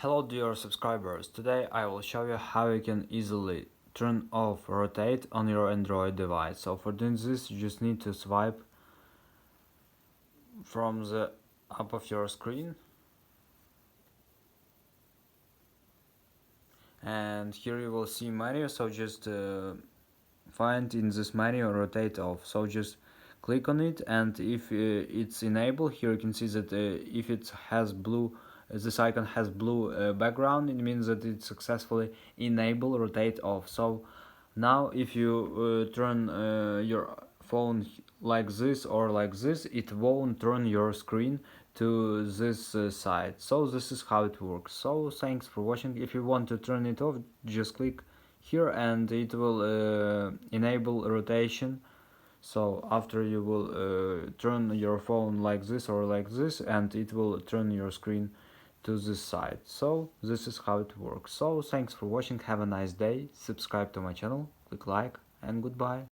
Hello dear subscribers, today I will show you how you can easily turn off rotate on your Android device. So for doing this you just need to swipe from the up of your screen, and here you will see menu, so just find in this menu rotate off. So just click on it, and if it's enabled, here you can see that if it has blue this icon has blue background, it means that it successfully enable rotate off. So now if you turn your phone like this or like this, it won't turn your screen to this side. So this is how it works. So thanks for watching. If you want to turn it off, just click here and it will enable rotation. So after you will turn your phone like this or like this, and it will turn your screen to this side. So this is how it works. So thanks for watching, have a nice day, subscribe to my channel, click like, and goodbye.